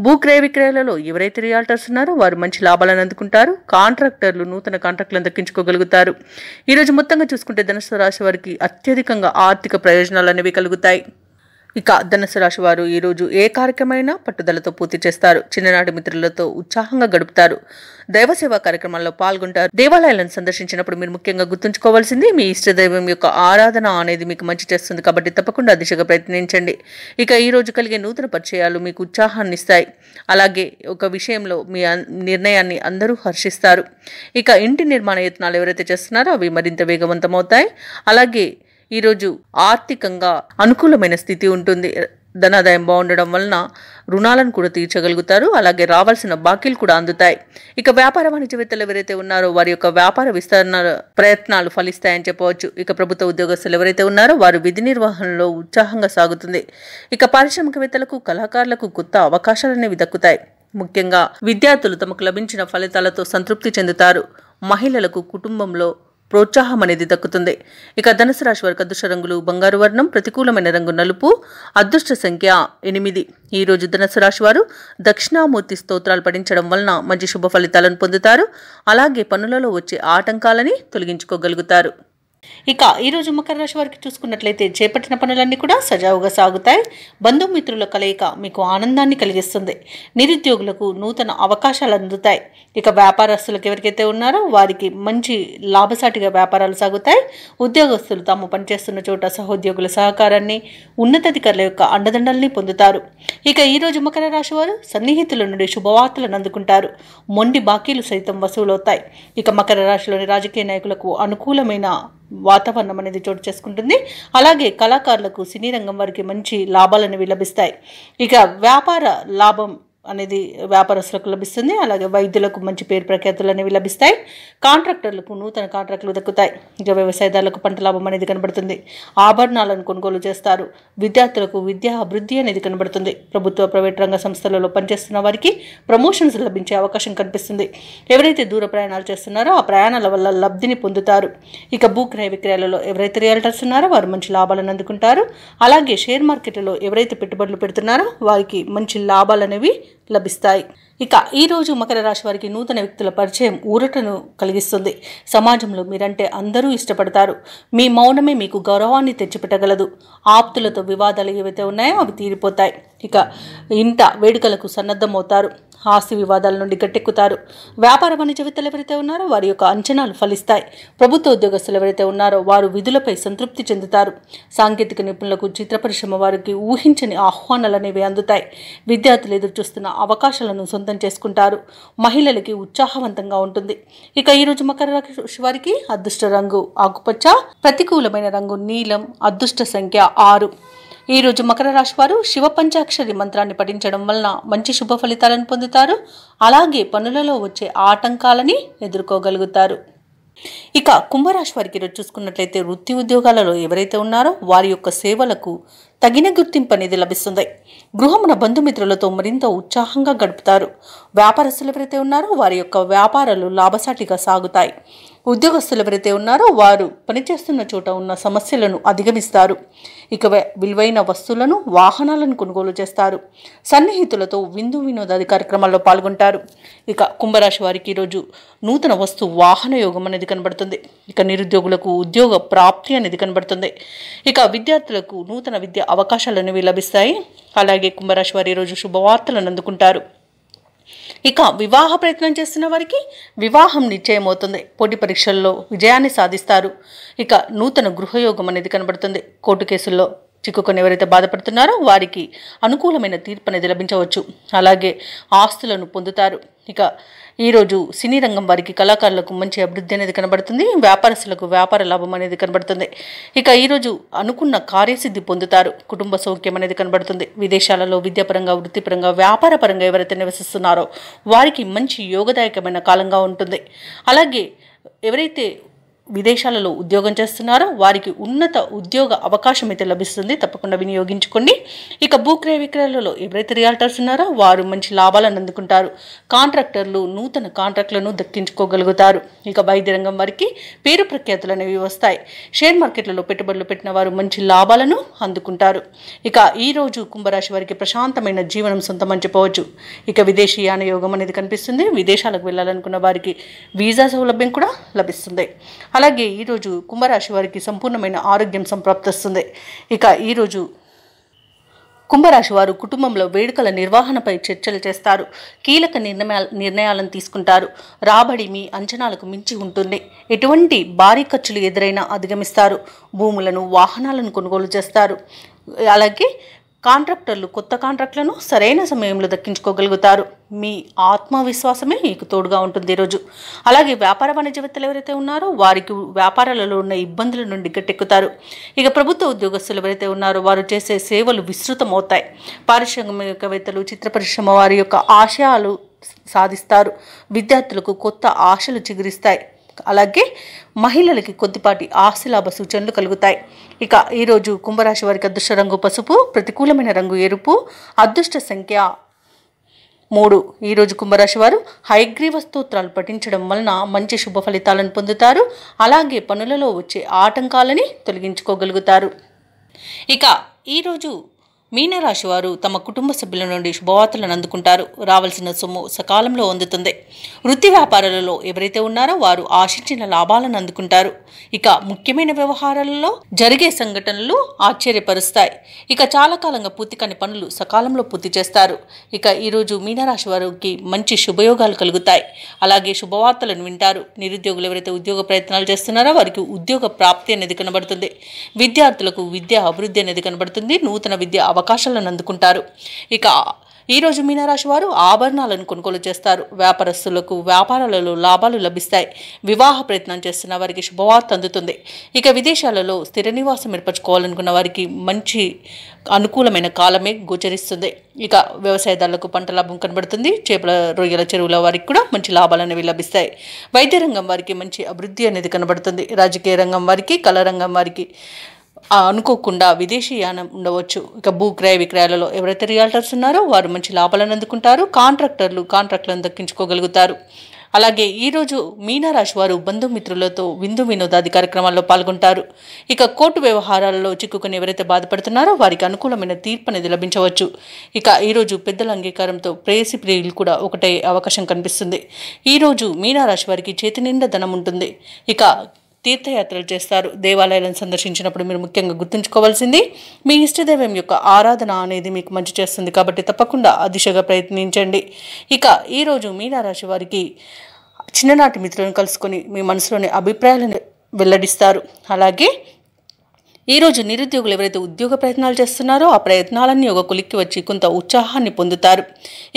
Speaker 1: భూక్రయ విక్రయాలలో ఎవరైతే రియాల్టర్స్ ఉన్నారో వారు మంచి లాభాలను అందుకుంటారు. కాంట్రాక్టర్లు నూతన కాంట్రాక్టులను దక్కించుకోగలుగుతారు. ఈరోజు మొత్తంగా చూసుకుంటే ధనుసు రాశి వారికి అత్యధికంగా ఆర్థిక ప్రయోజనాలు అనేవి కలుగుతాయి. ఇక ధనుసు రాశి వారు ఈరోజు ఏ కార్యక్రమైనా పట్టుదలతో పూర్తి చేస్తారు. చిన్ననాటి మిత్రులతో ఉత్సాహంగా గడుపుతారు. దైవ సేవా కార్యక్రమాల్లో పాల్గొంటారు. దేవాలయాలను సందర్శించినప్పుడు మీరు ముఖ్యంగా గుర్తుంచుకోవాల్సింది మీ ఇష్టదైవం యొక్క ఆరాధన అనేది మీకు మంచి చేస్తుంది కాబట్టి తప్పకుండా దిశగా ప్రయత్నించండి. ఇక ఈ రోజు కలిగే నూతన పరిచయాలు మీకు ఉత్సాహాన్ని ఇస్తాయి. అలాగే ఒక విషయంలో మీ నిర్ణయాన్ని అందరూ హర్షిస్తారు. ఇక ఇంటి నిర్మాణ యత్నాలు ఎవరైతే చేస్తున్నారో అవి మరింత వేగవంతమవుతాయి. అలాగే ఈరోజు ఆర్థికంగా అనుకూలమైన స్థితి ఉంటుంది. ధనాదాయం బాగుండడం వలన రుణాలను కూడా తీర్చగలుగుతారు. అలాగే రావాల్సిన బాకీలు కూడా అందుతాయి. ఇక వ్యాపార వాణిజ్యవేత్తలు ఎవరైతే ఉన్నారో వారి యొక్క వ్యాపార విస్తరణ ప్రయత్నాలు ఫలిస్తాయని చెప్పవచ్చు. ఇక ప్రభుత్వ ఉద్యోగస్తులు ఎవరైతే ఉన్నారో వారు విధి నిర్వహణలో ఉత్సాహంగా సాగుతుంది. ఇక పారిశ్రామికవేత్తలకు కళాకారులకు కొత్త అవకాశాలనేవి దక్కుతాయి. ముఖ్యంగా విద్యార్థులు తమకు లభించిన ఫలితాలతో సంతృప్తి చెందుతారు. మహిళలకు కుటుంబంలో ప్రోత్సాహం అనేది దక్కుతుంది. ఇక ధనుసు రాశి వారికి అదృష్ట రంగులు బంగారు వర్ణం, ప్రతికూలమైన రంగు నలుపు, అదృష్ట సంఖ్య 8. ఈ రోజు ధనుసు రాశి వారు దక్షిణామూర్తి స్తోత్రాలు పఠించడం వలన మంచి శుభ ఫలితాలను పొందుతారు. అలాగే పనులలో వచ్చే ఆటంకాలని తొలగించుకోగలుగుతారు. ఇక ఈరోజు మకర రాశి వారికి చూసుకున్నట్లయితే చేపట్టిన పనులన్నీ కూడా సజావుగా సాగుతాయి. బంధుమిత్రుల కలయిక మీకు ఆనందాన్ని కలిగిస్తుంది. నిరుద్యోగులకు నూతన అవకాశాలు అందుతాయి. ఇక వ్యాపారస్తులకు ఎవరికైతే ఉన్నారో వారికి మంచి లాభసాటిగా వ్యాపారాలు సాగుతాయి. ఉద్యోగస్తులు తాము పనిచేస్తున్న చోట సహోద్యోగుల సహకారాన్ని, ఉన్నతాధికారుల యొక్క అండదండల్ని పొందుతారు. ఇక ఈరోజు మకర రాశి వారు సన్నిహితుల నుండి శుభవార్తలను అందుకుంటారు. మొండి బాకీలు సైతం వసూలవుతాయి. ఇక మకర రాశిలోని రాజకీయ నాయకులకు అనుకూలమైన వాతావరణం అనేది చోటు చేసుకుంటుంది. అలాగే కళాకారులకు, సినీ రంగం వారికి మంచి లాభాలను లభిస్తాయి. ఇక వ్యాపార లాభం అనేది వ్యాపారస్తులకు లభిస్తుంది. అలాగే వైద్యులకు మంచి పేరు ప్రఖ్యాతులు అనేవి లభిస్తాయి. కాంట్రాక్టర్లకు నూతన కాంట్రాక్టులు దక్కుతాయి. ఇక వ్యవసాయదారులకు పంట లాభం అనేది కనబడుతుంది. ఆభరణాలను కొనుగోలు చేస్తారు. విద్యార్థులకు విద్యా అభివృద్ధి అనేది కనబడుతుంది. ప్రభుత్వ, ప్రైవేట్ రంగ సంస్థలలో పనిచేస్తున్న వారికి ప్రమోషన్స్ లభించే అవకాశం కనిపిస్తుంది. ఎవరైతే దూర ప్రయాణాలు చేస్తున్నారో ఆ ప్రయాణాల వల్ల లబ్ధిని పొందుతారు. ఇక భూ క్రయ విక్రయాలలో ఎవరైతే రియల్టర్స్ ఉన్నారో వారు మంచి లాభాలను అందుకుంటారు. అలాగే షేర్ మార్కెట్లలో ఎవరైతే పెట్టుబడులు పెడుతున్నారో వారికి మంచి లాభాలు అనేవి లభిస్తాయి. ఇక ఈ రోజు మకర రాశి వారికి నూతన వ్యక్తుల పరిచయం ఊరటను కలిగిస్తుంది. సమాజంలో మీరంటే అందరూ ఇష్టపడతారు. మీ మౌనమే మీకు గౌరవాన్ని తెచ్చిపెట్టగలదు. ఆప్తులతో వివాదాలు ఏవైతే ఉన్నాయో అవి తీరిపోతాయి. ఇక ఇంట వేడుకలకు సన్నద్ధమవుతారు. ఆస్తి వివాదాల నుండి గట్టెక్కుతారు. వ్యాపార వాణిజ్యవేత్తలు ఎవరైతే ఉన్నారో వారి యొక్క అంచనాలు ఫలిస్తాయి. ప్రభుత్వ ఉద్యోగస్తులు ఎవరైతే ఉన్నారో వారు విధులపై సంతృప్తి చెందుతారు. సాంకేతిక నిపుణులకు, చిత్ర పరిశ్రమ వారికి ఊహించని ఆహ్వానాలు అనేవి అందుతాయి. విద్యార్థులు ఎదురు చూస్తున్న అవకాశాలను సొంతం చేసుకుంటారు. మహిళలకి ఉత్సాహవంతంగా ఉంటుంది. ఇక ఈ రోజు మకర రాశి వారికి అదృష్ట రంగు ఆకుపచ్చ, ప్రతికూలమైన రంగు నీలం, అదృష్ట సంఖ్య 6. ఈ రోజు మకర రాశి వారు శివ పంచాక్షరి మంత్రాన్ని పఠించడం వలన మంచి శుభ ఫలితాలను పొందుతారు. అలాగే పనులలో వచ్చే ఆటంకాలని ఎదుర్కోగలుగుతారు. ఇక కుంభరాశి వారికి ఈరోజు చూసుకున్నట్లయితే వృత్తి ఉద్యోగాలలో ఎవరైతే ఉన్నారో వారి యొక్క సేవలకు తగిన గుర్తింపు అనేది లభిస్తుంది. గృహమున బంధుమిత్రులతో మరింత ఉత్సాహంగా గడుపుతారు. వ్యాపారస్తులు ఎవరైతే ఉన్నారో వారి యొక్క వ్యాపారాలు లాభసాటిగా సాగుతాయి. ఉద్యోగస్తులు ఎవరైతే ఉన్నారో వారు పనిచేస్తున్న చోట ఉన్న సమస్యలను అధిగమిస్తారు. ఇక విలువైన వస్తువులను, వాహనాలను కొనుగోలు చేస్తారు. సన్నిహితులతో విందు వినోదాది కార్యక్రమాల్లో పాల్గొంటారు. ఇక కుంభరాశి వారికి ఈరోజు నూతన వస్తు వాహన యోగం అనేది కనబడుతుంది. ఇక నిరుద్యోగులకు ఉద్యోగ ప్రాప్తి అనేది కనబడుతుంది. ఇక విద్యార్థులకు నూతన విద్య అవకాశాలు అనేవి లభిస్తాయి. అలాగే కుంభరాశి వారు ఈరోజు శుభవార్తలను అందుకుంటారు. ఇక వివాహ ప్రయత్నం చేస్తున్న వారికి వివాహం నిశ్చయమవుతుంది. పోటీ పరీక్షల్లో విజయాన్ని సాధిస్తారు. ఇక నూతన గృహయోగం అనేది కనబడుతుంది. కోర్టు కేసుల్లో చిక్కుకొని ఎవరైతే బాధపడుతున్నారో వారికి అనుకూలమైన తీర్పు అనేది లభించవచ్చు. అలాగే ఆస్తులను పొందుతారు. ఇక ఈరోజు సినీ రంగం వారికి, కళాకారులకు మంచి అభివృద్ధి అనేది కనబడుతుంది. వ్యాపారస్తులకు వ్యాపార లాభం అనేది కనబడుతుంది. ఇక ఈరోజు అనుకున్న కార్యసిద్ధి పొందుతారు. కుటుంబ సౌఖ్యం అనేది కనబడుతుంది. విదేశాలలో విద్యాపరంగా, వృత్తిపరంగా, వ్యాపారపరంగా ఎవరైతే నివసిస్తున్నారో వారికి మంచి యోగదాయకమైన కాలంగా ఉంటుంది. అలాగే ఎవరైతే విదేశాలలో ఉద్యోగం చేస్తున్నారో వారికి ఉన్నత ఉద్యోగ అవకాశం అయితే లభిస్తుంది. తప్పకుండా వినియోగించుకోండి. ఇక భూక్రయ విక్రయాలలో ఎవరైతే రియాల్టర్స్ ఉన్నారో వారు మంచి లాభాలను అందుకుంటారు. కాంట్రాక్టర్లు నూతన కాంట్రాక్టులను దక్కించుకోగలుగుతారు. ఇక వైద్య రంగం వారికి పేరు ప్రఖ్యాతులు అనేవి వస్తాయి. షేర్ మార్కెట్లలో పెట్టుబడులు పెట్టిన వారు మంచి లాభాలను అందుకుంటారు. ఇక ఈ రోజు కుంభరాశి వారికి ప్రశాంతమైన జీవనం సొంతమని చెప్పవచ్చు. ఇక విదేశీయాన యోగం అనేది కనిపిస్తుంది. విదేశాలకు వెళ్ళాలనుకున్న వారికి వీసా సౌలభ్యం కూడా లభిస్తుంది. అలాగే ఈరోజు కుంభరాశి వారికి సంపూర్ణమైన ఆరోగ్యం సంప్రాప్తిస్తుంది. ఇక ఈరోజు కుంభరాశి వారు కుటుంబంలో వేడుకల నిర్వహణపై చర్చలు చేస్తారు. కీలక నిర్ణయాలను తీసుకుంటారు. రాబడి మీ అంచనాలకు మించి ఉంటుంది. ఎటువంటి భారీ ఖర్చులు ఎదురైనా అధిగమిస్తారు. భూములను, వాహనాలను కొనుగోలు చేస్తారు. అలాగే కాంట్రాక్టర్లు కొత్త కాంట్రాక్టులను సరైన సమయంలో దక్కించుకోగలుగుతారు. మీ ఆత్మవిశ్వాసమే మీకు తోడుగా ఉంటుంది ఈరోజు. అలాగే వ్యాపార వాణిజ్యవేత్తలు ఎవరైతే ఉన్నారో వారికి వ్యాపారాలలో ఉన్న ఇబ్బందుల నుండి గట్టెక్కుతారు. ఇక ప్రభుత్వ ఉద్యోగస్తులు ఎవరైతే ఉన్నారో వారు చేసే సేవలు విస్తృతమవుతాయి. పారిశ్రామికవేత్తలు, చిత్ర పరిశ్రమ వారి యొక్క ఆశయాలు సాధిస్తారు. విద్యార్థులకు కొత్త ఆశలు చిగురిస్తాయి. అలాగే మహిళలకి కొద్దిపాటి ఆస్తిలాభ సూచనలు కలుగుతాయి. ఇక ఈరోజు కుంభరాశి వారికి అదృష్ట రంగు పసుపు, ప్రతికూలమైన రంగు ఎరుపు, అదృష్ట సంఖ్య 3. ఈరోజు కుంభరాశి వారు హయగ్రీవ స్తోత్రాలు పఠించడం వలన మంచి శుభ ఫలితాలను పొందుతారు. అలాగే పనులలో వచ్చే ఆటంకాలని తొలగించుకోగలుగుతారు. ఇక ఈరోజు మీనరాశి వారు తమ కుటుంబ సభ్యుల నుండి శుభవార్తలను అందుకుంటారు. రావాల్సిన సొమ్ము సకాలంలో అందుతుంది. వృత్తి వ్యాపారాలలో ఎవరైతే ఉన్నారో వారు ఆశించిన లాభాలను అందుకుంటారు. ఇక ముఖ్యమైన వ్యవహారాలలో జరిగే సంఘటనలు ఆశ్చర్యపరుస్తాయి. ఇక చాలా కాలంగా పూర్తి కాని పనులు సకాలంలో పూర్తి చేస్తారు. ఇక ఈరోజు మీనరాశి వారికి మంచి శుభయోగాలు కలుగుతాయి. అలాగే శుభవార్తలను వింటారు. నిరుద్యోగులు ఎవరైతే ఉద్యోగ ప్రయత్నాలు చేస్తున్నారో వారికి ఉద్యోగ ప్రాప్తి అనేది కనబడుతుంది. విద్యార్థులకు విద్యా అభివృద్ధి అనేది కనబడుతుంది. నూతన విద్య అవకాశాలను అందుకుంటారు. ఇక ఈరోజు మీనరాశి వారు ఆభరణాలను కొనుగోలు చేస్తారు. వ్యాపారస్తులకు వ్యాపారాలలో లాభాలు లభిస్తాయి. వివాహ ప్రయత్నం చేస్తున్న వారికి శుభవార్త అందుతుంది. ఇక విదేశాలలో స్థిర నివాసం ఏర్పరచుకోవాలనుకున్న వారికి మంచి అనుకూలమైన కాలమే గోచరిస్తుంది. ఇక వ్యవసాయదారులకు పంట లాభం కనబడుతుంది. చేపల, రొయ్యల చెరువుల వారికి కూడా మంచి లాభాలు అనేవి లభిస్తాయి. వైద్య రంగం వారికి మంచి అభివృద్ధి అనేది కనబడుతుంది. రాజకీయ రంగం వారికి, కళా రంగం వారికి అనుకోకుండా విదేశీయానం ఉండవచ్చు. ఇక భూ క్రయ విక్రయాలలో ఎవరైతే రియాల్టర్స్ ఉన్నారో వారు మంచి లాభాలను అందుకుంటారు. కాంట్రాక్టర్లు కాంట్రాక్టులను దక్కించుకోగలుగుతారు. అలాగే ఈరోజు మీనరాశి వారు బంధుమిత్రులతో విందు వినోదాది కార్యక్రమాల్లో పాల్గొంటారు. ఇక కోర్టు వ్యవహారాలలో చిక్కుకుని ఎవరైతే బాధపడుతున్నారో వారికి అనుకూలమైన తీర్పు అనేది లభించవచ్చు. ఇక ఈరోజు పెద్దల అంగీకారంతో ప్రేయసి ప్రియులు కూడా ఒకటే అవకాశం కనిపిస్తుంది. ఈరోజు మీనరాశి వారికి చేతి నిండా ధనం ఉంటుంది. ఇక తీర్థయాత్రలు చేస్తారు. దేవాలయాలను సందర్శించినప్పుడు మీరు ముఖ్యంగా గుర్తుంచుకోవాల్సింది మీ ఇష్టదైవం యొక్క ఆరాధన అనేది మీకు మంచి చేస్తుంది. కాబట్టి తప్పకుండా ఆ దిశగా ప్రయత్నించండి. ఇక ఈరోజు మీనరాశి వారికి చిన్ననాటి మిత్రులను కలుసుకొని మీ మనసులోని అభిప్రాయాలను వెల్లడిస్తారు. అలాగే ఈరోజు నిరుద్యోగులు ఎవరైతే ఉద్యోగ ప్రయత్నాలు చేస్తున్నారో ఆ ప్రయత్నాలన్నీ ఒక కొలిక్కి వచ్చి కొంత ఉత్సాహాన్ని పొందుతారు.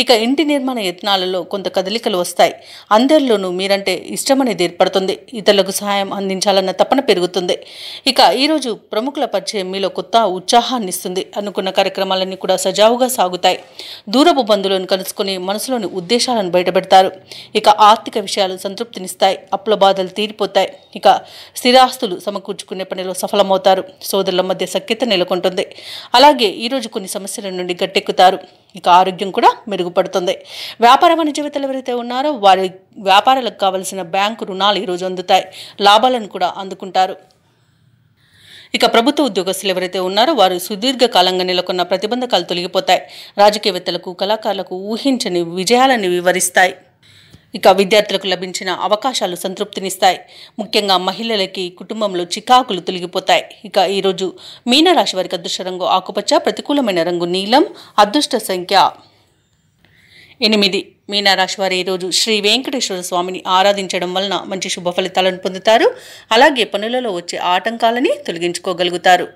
Speaker 1: ఇక ఇంటి నిర్మాణ యత్నాలలో కొంత కదలికలు వస్తాయి. అందరిలోనూ మీరంటే ఇష్టం అనేది ఏర్పడుతుంది. ఇతరులకు సహాయం అందించాలన్న తపన పెరుగుతుంది. ఇక ఈరోజు ప్రముఖుల పరిచయం మీలో కొత్త ఉత్సాహాన్ని ఇస్తుంది. అనుకున్న కార్యక్రమాలన్నీ కూడా సజావుగా సాగుతాయి. దూరపు బంధువులను కలుసుకొని మనసులోని ఉద్దేశాలను బయటపెడతారు. ఇక ఆర్థిక విషయాలు సంతృప్తినిస్తాయి. అప్పుల బాధలు తీరిపోతాయి. ఇక స్థిరాస్తులు సమకూర్చుకునే పనిలో సఫలమవుతారు. సోదరుల మధ్య సఖ్యత నెలకొంటుంది. అలాగే ఈరోజు కొన్ని సమస్యల నుండి గట్టెక్కుతారు. ఇక ఆరోగ్యం కూడా మెరుగుపడుతుంది. వ్యాపార వాణిజ్యవేత్తలు ఎవరైతే ఉన్నారో వారి వ్యాపారాలకు కావలసిన బ్యాంకు రుణాలు ఈరోజు అందుతాయి. లాభాలను కూడా అందుకుంటారు. ఇక ప్రభుత్వ ఉద్యోగస్తులు ఎవరైతే ఉన్నారో వారు సుదీర్ఘకాలంగా నెలకొన్న ప్రతిబంధకాలు తొలగిపోతాయి. రాజకీయవేత్తలకు, కళాకారులకు ఊహించని విజయాలను వివరిస్తాయి. ఇక విద్యార్థులకు లభించిన అవకాశాలు సంతృప్తినిస్తాయి. ముఖ్యంగా మహిళలకి కుటుంబంలో చికాకులు తొలగిపోతాయి. ఇక ఈరోజు మీనరాశి వారికి అదృష్ట రంగు ఆకుపచ్చ, ప్రతికూలమైన రంగు నీలం, అదృష్ట సంఖ్య 8. మీనరాశి వారు ఈరోజు శ్రీ వెంకటేశ్వర స్వామిని ఆరాధించడం వలన మంచి శుభ ఫలితాలను పొందుతారు. అలాగే పనులలో వచ్చే ఆటంకాలని తొలగించుకోగలుగుతారు.